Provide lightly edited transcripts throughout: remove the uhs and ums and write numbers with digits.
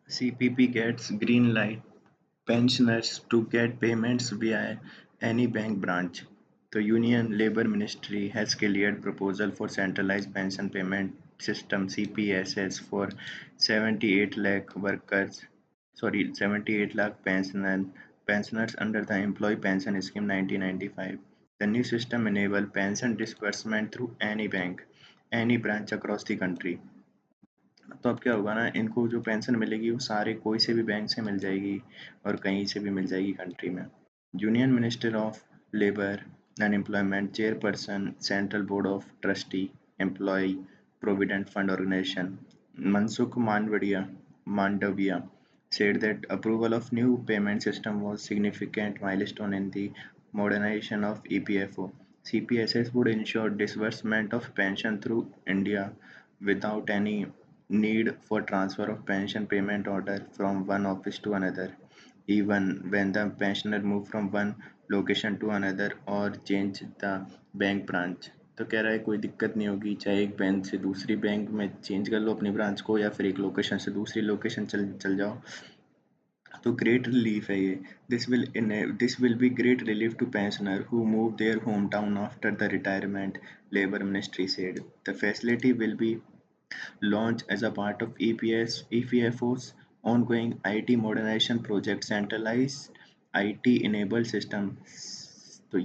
CPP gets green light pensioners to get payments via any bank branch. The Union Labour Ministry has cleared proposal for centralized pension payment system CPSS for 78 lakh workers. 78 lakh pensioners under the Employee Pension Scheme 1995. The new system enable pension disbursement through any bank, any branch across the country. तो अब क्या होगा ना, इनको जो pension मिलेगी वो सारे कोई से भी बैंक से मिल जाएगी और कहीं से भी मिल जाएगी कंट्री में। Union minister of labour and employment chairperson central board of trustee employ provident fund organisation Mansukh Mandaviya said that approval of new payment system was significant milestone in the modernization of EPFO. CPSS would ensure disbursement of pension through India without any need for transfer of pension payment order from one office to another, even when the pensioner move from one location to another or change the bank branch. तो कह रहा है कोई दिक्कत नहीं होगी, चाहे एक बैंक से दूसरी बैंक में चेंज कर लो अपनी ब्रांच को या फिर एक लोकेशन से दूसरी लोकेशन चल चल जाओ। तो ग्रेट रिलीफ है ये। This will be great relief to pensioner who move their hometown after the retirement, Labour Ministry said. The facility will be launched as a part of EPFO's ongoing IT modernization project, centralized IT enabled system। तो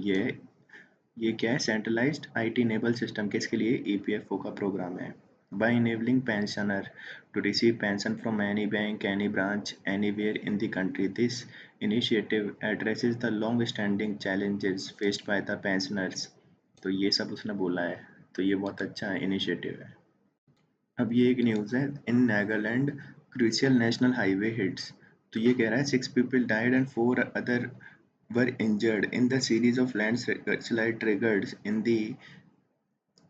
ये क्या है, centralised IT enable system, किसके लिए, EPFO का programme है। By enabling pensioner to receive pension from any bank any branch anywhere in the country, this initiative addresses the long standing challenges faced by the pensioners. तो ये सब उसने बोला है, तो ये बहुत अच्छा इनिशिएटिव है। अब ये एक न्यूज़ है, in Nagaland crucial national highway hits. तो ये कह रहा है 6 people died and 4 other were injured in the series of landslide triggered in the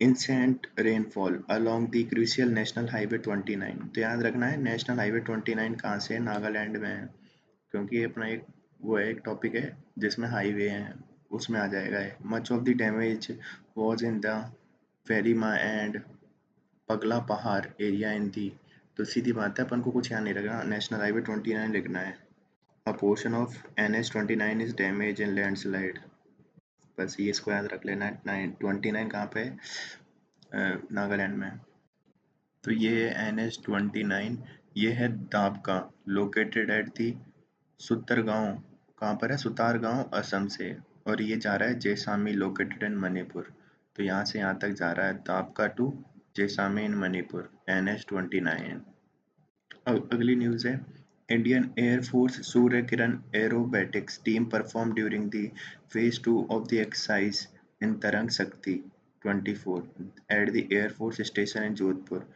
incessant rainfall along the crucial National Highway 29। तो याद रखना है नेशनल हाईवे 29 कहाँ से है, नागालैंड में है, क्योंकि ये अपना एक वो है, एक टॉपिक है जिसमें हाईवे है, उसमें आ जाएगा है। Much of the damage was in the फेरीमा and Pagla Pahar area in दी। तो सीधी बात है, अपन को कुछ यहाँ नहीं रखना, नेशनल हाईवे 29 लिखना है। अ portion of NH 29 is damage in landslide. बस ये इसको याद रख लेना है। 29 कहाँ पे है, नागालैंड में। तो ये है NH 29, ये है दाबका, लोकेटेड एट दी सुतरगांव। कहाँ पर है, सुतारगांव असम से, और ये जा रहा है जेसामी, लोकेटेड इन मणिपुर। तो यहाँ से यहाँ तक जा रहा है, Dabka to जेसामी in Manipur, NH 29। अब अगली न्यूज़ है, Indian air force Surya Kiran aerobatics team perform during the phase 2 of the exercise in तरंग शक्ति 24 at the air force station इन जोधपुर।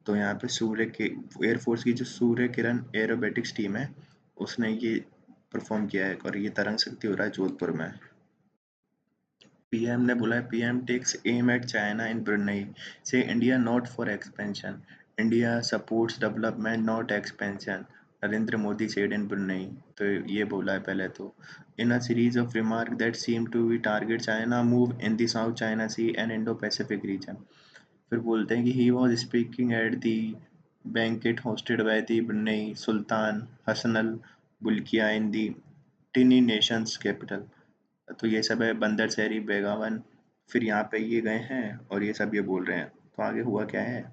तो यहाँ पे सूर्य के एयरफोर्स की जो सूर्य किरण एरोबैटिक्स टीम है उसने ये परफॉर्म किया है, और ये तरंग शक्ति हो रहा है जोधपुर में। पीएम ने बोला है, PM takes aim at China in Brunei, says India not for expansion, India supports development not expansion, Narendra Modi said in Brunei. तो ये बोला है पहले तो, in a series of remark that seem to be target China move in the South China Sea and Indo Pacific region. फिर बोलते हैं कि he was speaking at the banquet hosted by the Brunei sultan Hasan Al बुल्किया in the टिनी Nations capital. तो ये सब है बंदर शहरी बेगावन। फिर यहाँ पे ये गए हैं और ये सब ये बोल रहे हैं, तो आगे हुआ क्या है।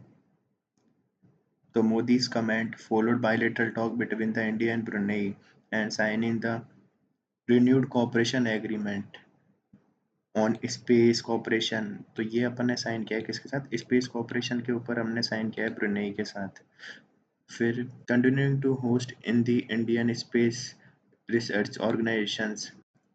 तो मोदी's comment followed bilateral talk between the India and Brunei and signing the renewed cooperation agreement on space cooperation. तो ये अपन ने साइन किया है किसके साथ, स्पेस कॉपरेशन के ऊपर हमने साइन किया है ब्रुनेई के साथ। फिर continuing to host in the Indian space research organisation's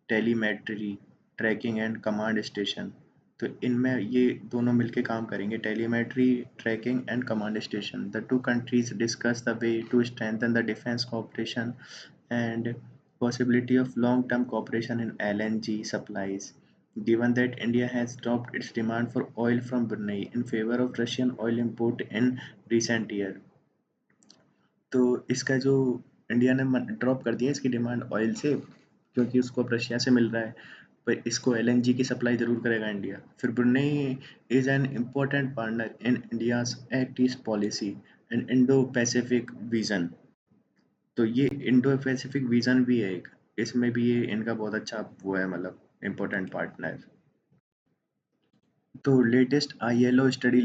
telemetry tracking and command station. तो इनमें ये दोनों मिलके काम करेंगे, telemetry tracking and command station. The two countries discuss the way to strengthen the defence cooperation and possibility of long-term cooperation in LNG supplies, given that India has dropped its demand for oil from Brunei in favor of Russian oil import in recent year। तो इसका जो India ने drop कर दिया इसकी demand oil से, क्योंकि उसको अब रशिया से मिल रहा है, पर इसको एलएनजी की सप्लाई जरूर करेगा इंडिया। फिर Brunei is an important partner in India's act east policy and Indo Pacific vision. तो ये इंडो पैसिफिक विजन भी है एक, इसमें भी ये इनका बहुत अच्छा वो है, मतलब इम्पोर्टेंट पार्टनर। तो latest ILO study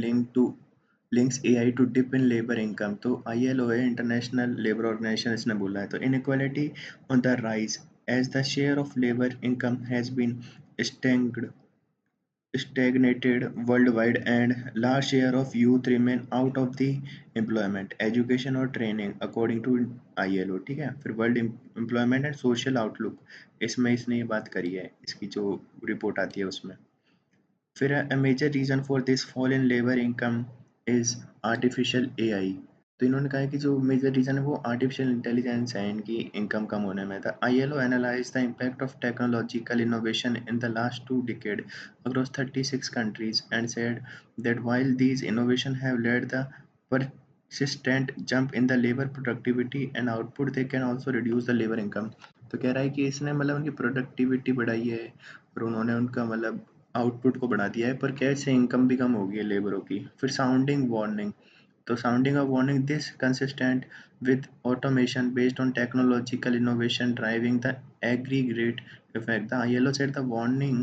links AI to dip in labour income. तो आईएलओ है, इंटरनेशनल लेबर ऑर्गेनाइजेशन, इसने बोला है। तो inequality on the rise as the share of labour income has been stagnated worldwide and large share of youth remain out of the employment education और training according to ILO। ठीक है, फिर world employment and social outlook, इसमें इसने ये बात करी है, इसकी जो रिपोर्ट आती है उसमें। फिर a major reason for this fall in labor income is artificial AI। तो इन्होंने कहा है कि जो मेजर रीजन है वो आर्टिफिशियल इंटेलिजेंस है इनकी इनकम कम होने में। था ILO analyse the impact of technological innovation in the last 2 decades across 36 countries and said that while these innovations have led the persistent jump in the labor productivity and output, they can also reduce the labor income। तो कह रहा है कि इसने मतलब उनकी productivity बढ़ाई है और उन्होंने उनका मतलब आउटपुट को बढ़ा दिया है, पर कैसे इनकम भी कम हो गई है लेबरों की। फिर साउंडिंग वार्निंग। तो sounding a warning this consistent with automation based on technological innovation driving the aggregate effect। The ILO said the warning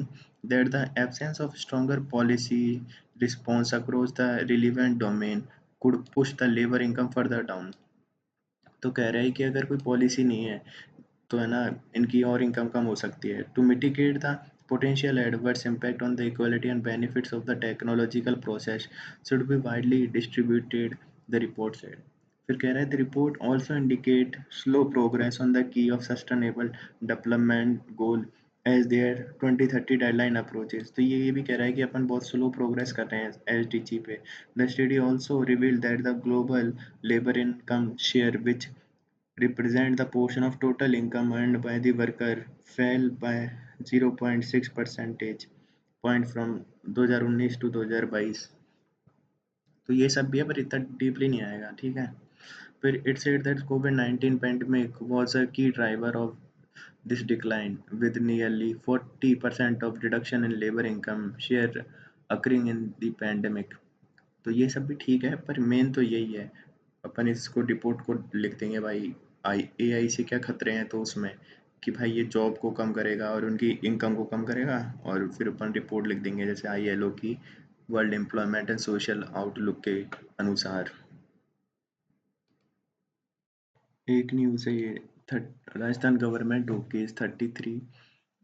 that the absence of stronger policy response across the relevant domain could push the labor income further down। तो कह रहे हैं कि अगर कोई policy नहीं है तो है ना, इनकी और इनकम कम हो सकती है। To mitigate the potential adverse impact on the equality and benefits of the technological process should be widely distributed, the report said। फिर कह रहा है the report also indicate slow progress on the key of sustainable development goal as their 2030 deadline approaches। तो ये भी कह रहा है कि अपन बहुत स्लो प्रोग्रेस कर रहे हैं SDG पे। The study also revealed that the global labor income share which represent the portion of total income earned by the worker fell by 0.6 percentage point from 2019 to 2022। तो ये सब भी है पर इतना डीपली नहीं आएगा, ठीक है। फिर it said that covid pandemic was a key driver of this decline with nearly 40% of reduction in labor income share occurring in the pandemic। तो ये सब भी ठीक है पर मेन तो यही है। अपन इसको रिपोर्ट को लिख देंगे भाई, AI से क्या खतरे हैं, तो उसमें कि भाई ये जॉब को कम करेगा और उनकी इनकम को कम करेगा। और फिर अपन रिपोर्ट लिख देंगे जैसे ILO की world employment and social outlook के अनुसार। एक न्यूज़ है ये, Rajasthan government okays 33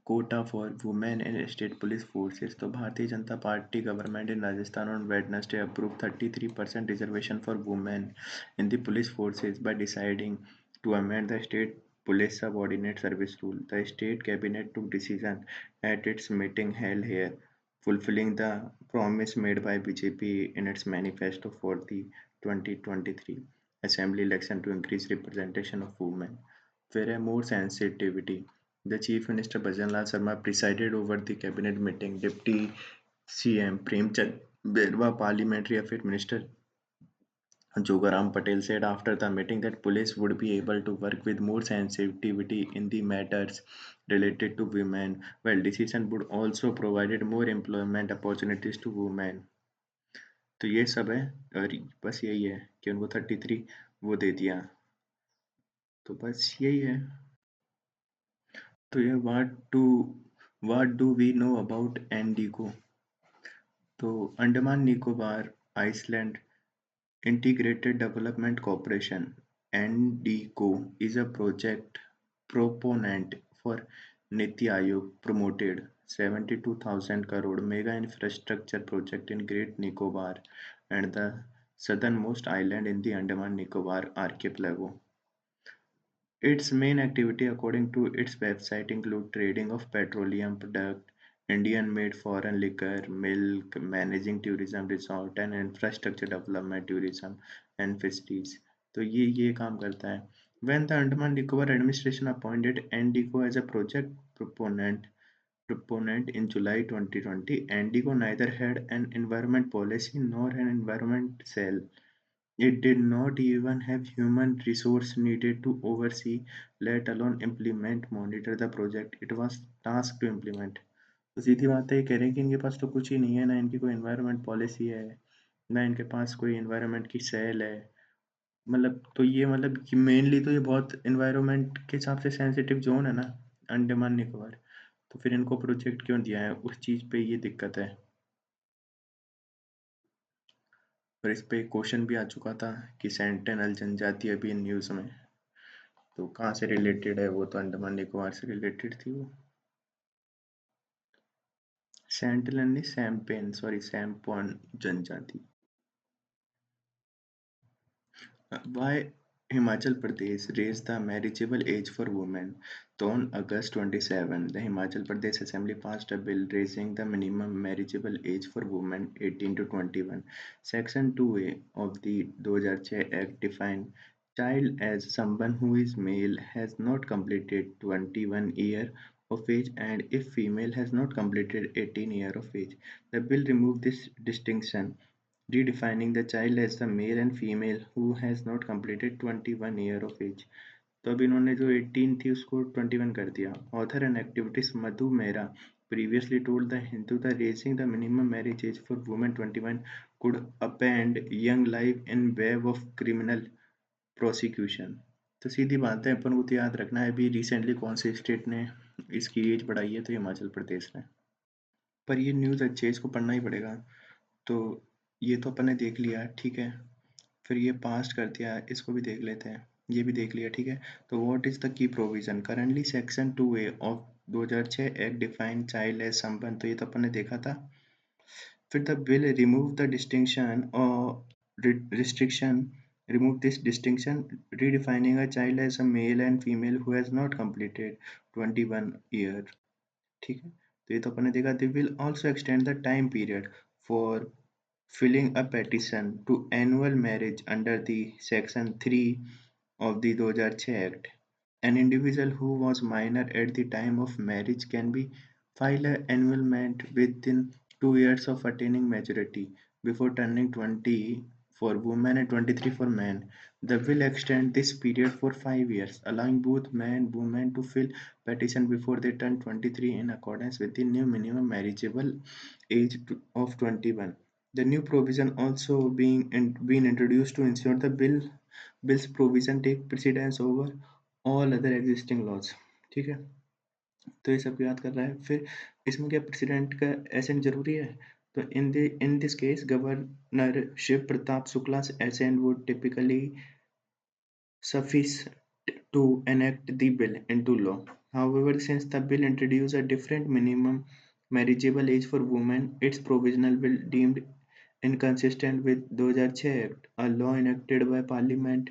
Kota for women in state police forces. तो Bharatiya Janata party government in Rajasthan on Wednesday approved 33% reservation for women in the police forces by deciding to amend the state police subordinate service rule। The state cabinet took decision at its meeting held here, fulfilling the promise made by BJP in its manifesto for the 2023 assembly election to increase representation of women। Where a more sensitivity, the Chief Minister Bhajanlal Sharma presided over the cabinet meeting. Deputy CM Premchand Berwa, Parliamentary Affairs Minister Jogaram Patel said after the meeting that police would be able to work with more sensitivity in the matters related to women, while decision would also provide more employment opportunities to women। तो ये सब है और बस यही है कि उनको 33 वो दे दिया। तो बस यही है। तो ये what do we know about ANIIDCO. तो Andaman Nicobar island integrated development corporation ANIIDCO is a project proponent for NITI Aayog promoted 72,000 crore mega infrastructure project in Great Nicobar and the southernmost island in the Andaman Nicobar archipelago। Its main activity, according to its website, include trading of petroleum product, Indian-made foreign liquor, milk, managing tourism resort and infrastructure development, tourism and fisheries। तो ये काम करता है। When the Andaman Nicobar administration appointed NDCO as a project proponent in July 2020, NDCO neither had an environment policy nor an environment cell। It did not even have human resource needed to oversee, let alone implement, monitor the project it was tasked to implement। तो सीधी बात है, ये कह रहे हैं कि इनके पास तो कुछ ही नहीं है, ना इनकी कोई एनवायरनमेंट पॉलिसी है, ना इनके पास कोई एनवायरनमेंट की सेल है, मतलब तो ये मतलब कि मेनली तो ये बहुत एनवायरनमेंट के हिसाब से सेंसिटिव जोन है ना, अंडमान निकोबार। तो फिर इनको प्रोजेक्ट क्यों दिया है, उस चीज़ पे ये दिक्कत है। और इस पे क्वेश्चन भी आ चुका था कि सेंटिनल जनजाति अभी न्यूज़ में, तो कहाँ से रिलेटेड है वो, तो अंडमान निकोबार से रिलेटेड थी वो। सेंटिनल नहीं, सैम्पेन, सॉरी सैम्पॉन जनजाति। Why Himachal Pradesh raised the marriageable age for women? So on August 27, the Himachal Pradesh Assembly passed a bill raising the minimum marriageable age for women 18 to 21. Section 2A of the 2006 Act defined child as someone who is male has not completed 21 year of age and if female has not completed 18 year of age. The bill removed this distinction, redefining the child as the male and female who has not completed 21 year of age. तो अब इन्होंने जो 18 थी उसको 21 कर दिया. Author and activist Madhu Mehra previously told The Hindu that raising the minimum marriage age for women 21 could upend young life in wave of criminal prosecution. तो सीधी बात है, अपन को तो याद रखना है अभी रिसेंटली कौन से स्टेट ने इसकी एज बढ़ाई है, तो हिमाचल प्रदेश ने। पर ये न्यूज़ अच्छी है, इसको पढ़ना ही पड़ेगा। तो ये तो अपन ने देख लिया, ठीक है। फिर ये पास्ट कर दिया, इसको भी देख लेते हैं। ये भी देख लिया, ठीक है। तो what is the key provision currently section 2A of 2006 act define child as संबंध, तो ये तो अपन ने देखा था। फिर the bill remove the distinction और restriction, remove this distinction, redefining a child as a male and female who has not completed 21 year, ठीक है। तो ये तो अपन ने देखा। they will also extend the time period for filling a petition to annual marriage under the section 3 of the 2006 act. An individual who was minor at the time of marriage can be file an annulment within 2 years of attaining maturity before turning 20 for women and 23 for men. The bill extend this period for 5 years, allowing both men and women to file petition before they turn 23 in accordance with the new minimum marriageable age of 21. The new provision also been introduced to ensure the bill's provision take precedence over all other existing laws, ठीक है। तो ये सब याद कर रहा है। फिर इसमें क्या प्रेसिडेंट का एसेंट जरूरी है? तो in this case governor Shiv Pratap शुक्ला's assent would typically suffice to enact the bill into law. However, since the bill introduced a different minimum marriageable age for women, its provisional bill deemed inconsistent with 2006 Act, a law enacted by Parliament.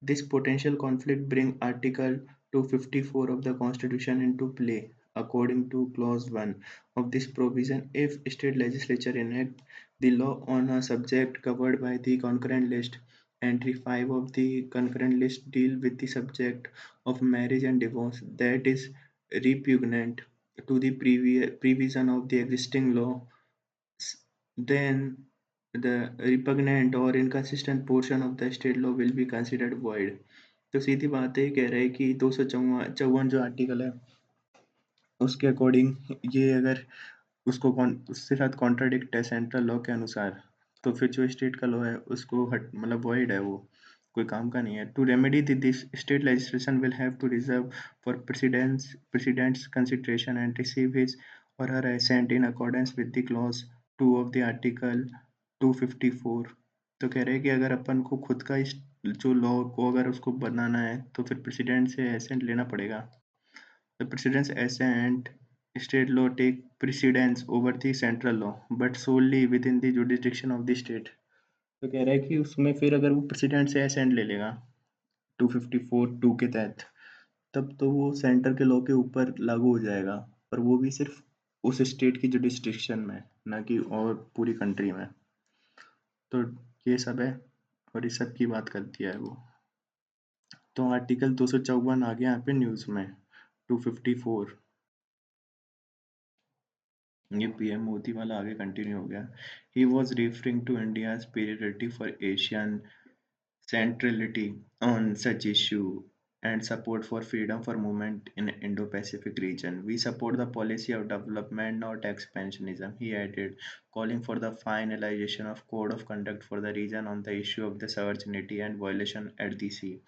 This potential conflict brings Article 254 of the Constitution into play. According to Clause 1 of this provision, if state legislature enact the law on a subject covered by the concurrent list, entry 5 of the concurrent list deal with the subject of marriage and divorce that is repugnant to the previous provision of the existing law, then the repugnant or inconsistent portion of the state law will be considered void. तो सीधी बात है, कह रहा है कि 254 जो article है उसके अकॉर्डिंग ये अगर उसके साथ कॉन्ट्राडिक्ट है सेंट्रल लॉ के अनुसार, तो फिर जो स्टेट का लॉ है उसको हट मतलब वॉइड है, वो कोई काम का नहीं है। To remedy this state legislation will have to reserve for president's consideration and receive his or her assent in accordance with the clause 2 of the article 254। तो कह रहे हैं कि अगर अपन को खुद का जो लॉ को अगर उसको बनाना है तो फिर प्रेसिडेंट से एसेंट लेना पड़ेगा। The president's assent state law take precedence over the central law, but solely within the jurisdiction of the state. तो कह रहा है कि उसमें फिर अगर वो प्रेसिडेंट से असेंट ले लेगा 254(2) के तहत, तब तो वो सेंटर के लॉ के ऊपर लागू हो जाएगा, पर वो भी सिर्फ उस स्टेट की जुडिस्ट्रिक्शन में, ना कि और पूरी कंट्री में। तो ये सब है और इस सब की बात करती है वो। तो आर्टिकल 254 आ गया यहाँ पे न्यूज़ में, 254 ये पीएम मोदी वाला आगे कंटिन्यू हो गया। He was referring to India superiority for Asian centrality on such issue and support for freedom for movement in Indo-Pacific region. We support the policy of development, not expansionism, he added, calling for the finalization of code of conduct for the region on the issue of the sovereignty and violation at the sea.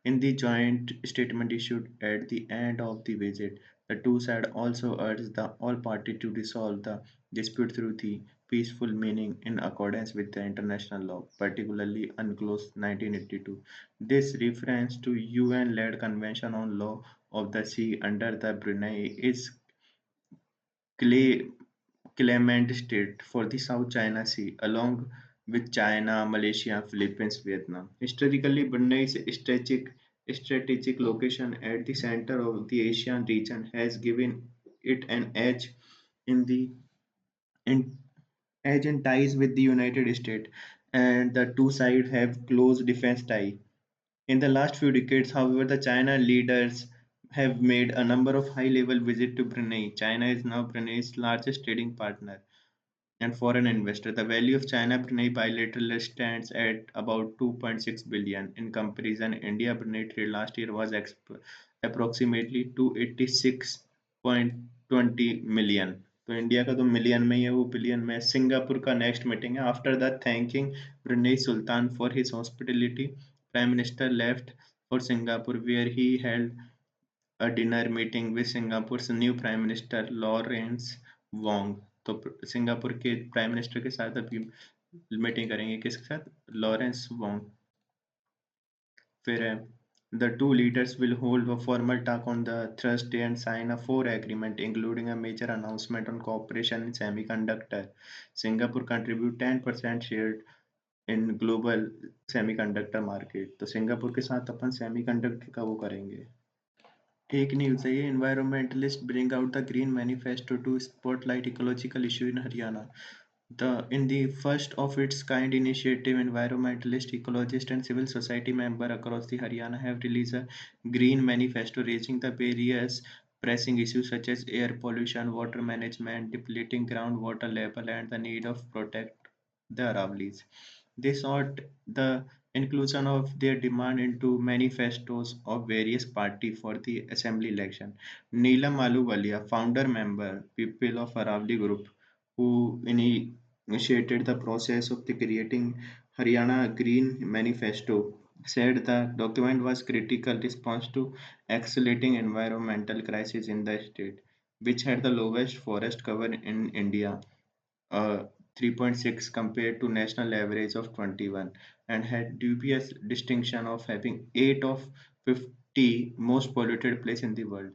In the joint statement issued at the end of the visit, the two sides also urged the all parties to resolve the dispute through the peaceful meaning in accordance with the international law, particularly UNCLOS 1982. This reference to UN-led Convention on Law of the Sea under the Brunei is clay claimant state for the South China Sea, along with China, Malaysia, Philippines, Vietnam. Historically, Brunei's strategic location at the center of the Asian region has given it an in the in, edge in ties with the United States, and the two sides have close defense ties. In the last few decades, however, the China leaders have made a number of high-level visits to Brunei. China is now Brunei's largest trading partner and foreign investor. The value of China-Brunei bilateral stands at about 2.6 billion. In comparison, India-Brunei trade last year was approximately 286.20 million. तो India का तो million में ही है, वो billion में है. Singapore का next meeting है. After the thanking Brunei Sultan for his hospitality, Prime Minister left for Singapore where he held a dinner meeting with Singapore new prime minister Lawrence Wong. तो Singapore के prime minister के साथ अभी meeting करेंगे, किसके साथ? Lawrence Wong. फिर है the two leaders will hold a formal talk on the Thursday and sign a four agreement, including a major announcement on cooperation in semiconductor. Singapore contribute 10% share in global semiconductor market. तो Singapore के साथ अपन semiconductor का वो करेंगे. एक news है ये, environmentalists bring out the green manifesto to spotlight ecological issue in Haryana. In the first of its kind initiative, environmentalist, ecologist and civil society members across the Haryana have released a green manifesto raising the various pressing issues such as air pollution, water management, depleting groundwater level and the need of protect the Aravallis. They sought the inclusion of their demand into manifestos of various parties for the assembly election. Neelam Ahluwalia, founder member, People of Aravali Group, who initiated the process of the creating Haryana Green Manifesto, said the document was critical response to escalating environmental crisis in the state, which had the lowest forest cover in India, 3.6 compared to national average of 21, and had dubious distinction of having 8 of 50 most polluted place in the world.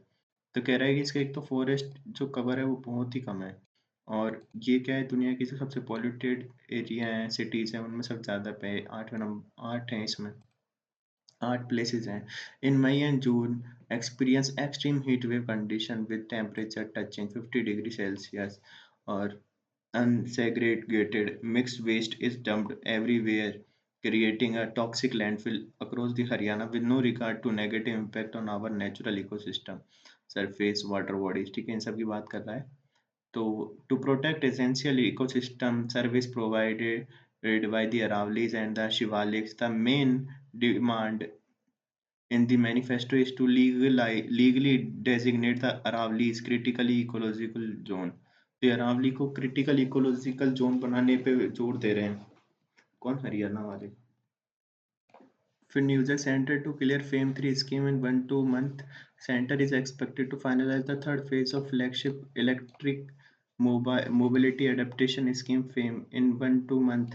तो कह रहा है कि इसका एक तो forest जो cover है वो बहुत ही कम है, और ये क्या है, दुनिया की जो सबसे पॉल्यूटेड एरिया है, सिटीज़ हैं, उनमें सब ज़्यादा पे 8 हैं इसमें, 8 places हैं. In May and June, experience extreme heat wave condition with temperature touching 50 degrees Celsius, or unsegregated mixed waste is dumped everywhere, creating a toxic landfill across the Haryana with no regard to negative impact on our natural ecosystem, surface, water bodies. ठीक है, इन सब की बात कर रहा है. तो to protect essential ecosystem service provided by the Aravallis and the Shivaliks, the main demand in the manifesto is to legally designate the Aravallis critically ecological zone. तो अरावली को क्रिटिकल इकोलॉजिकल जोन बनाने पे जोर दे रहे हैं. कौन? हरियाणा वाले. फिर news centre to clear FAME 3 scheme in 1-2 month. Center is expected to finalize the third phase of flagship electric mobility adaptation scheme FAME in 1-2 month.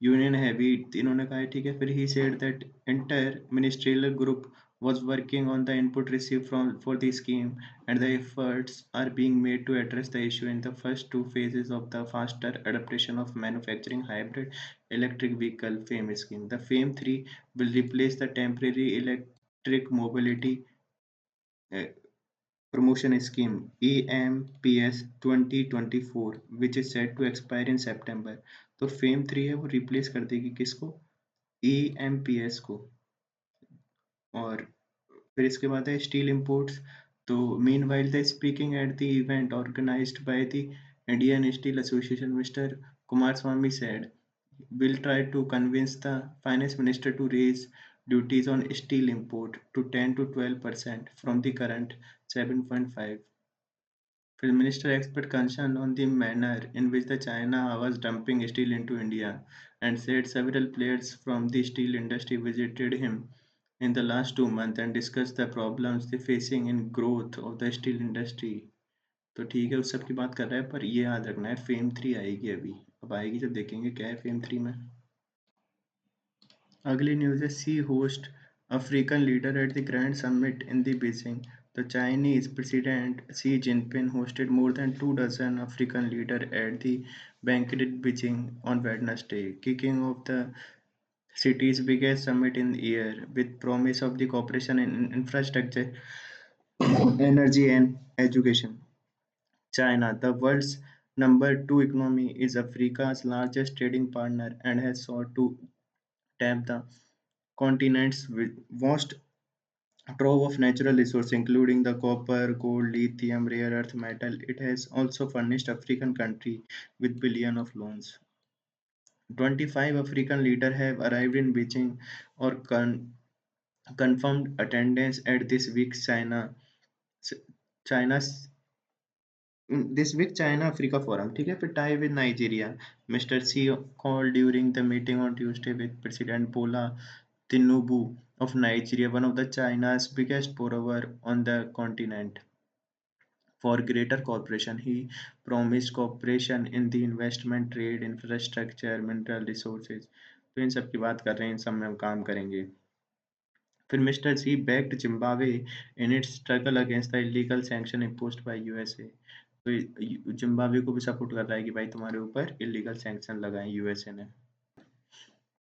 Union है भी, इन्होंने कहा है, ठीक है. फिर ही said that entire ministerial group was working on the input received for the scheme, and the efforts are being made to address the issue in the first two phases of the faster adaptation of manufacturing hybrid electric vehicle FAME scheme. The FAME 3 will replace the temporary electric mobility uh, promotion scheme EMPS 2024, which is set to expire in September. तो fame 3 है वो replace कर देगी किसको? EMPS को. और फिर इसके बाद है स्टील इंपोर्ट्स. तो meanwhile the speaking at the event organised by the Indian steel association, mister Kumaraswamy said, we'll try to convince the finance minister to raise duties on steel import to 10 to 12% from the current 7.5. Film Minister expressed concern on the manner in which the China was dumping steel into India and said several players from the steel industry visited him in the last 2 months and discussed the problems they facing in growth of the steel industry. तो ठीक है, उस सब की बात कर रहा है, पर ये याद रखना है फेम 3 आएगी अभी। अब आएगी जब देखेंगे क्या है फेम 3 में। अगली न्यूज़ है Xi hosts African leader at the grand summit in the Beijing. The Chinese President Xi Jinping hosted more than 2 dozen African leaders at the banquet in Beijing on Wednesday, kicking off the city's biggest summit in a year, with promise of the cooperation in infrastructure, energy, and education. China, the world's number two economy, is Africa's largest trading partner and has sought to tap the continent's vast trove of natural resources, including the copper, gold, lithium, rare earth metal. It has also furnished African countries with billions of loans. 25 African leaders have arrived in Beijing or confirmed attendance at China's this week China Africa Forum. ठीक है, फिर tie with Nigeria. Mr. Xi called during the meeting on Tuesday with President Bola Tinubu of Nigeria, one of the China's biggest borrower on the continent. For greater cooperation, he promised cooperation in the investment, trade, infrastructure, mineral resources. तो इन सब की बात कर रहे हैं, इन सब में हम काम करेंगे। फिर mister C backed Zimbabwe in its struggle against the illegal sanction imposed by USA. तो जिम्बाब्वे को भी सपोर्ट कर रहा है कि भाई तुम्हारे ऊपर इलीगल सैंक्शन लगाए यूएसए ने।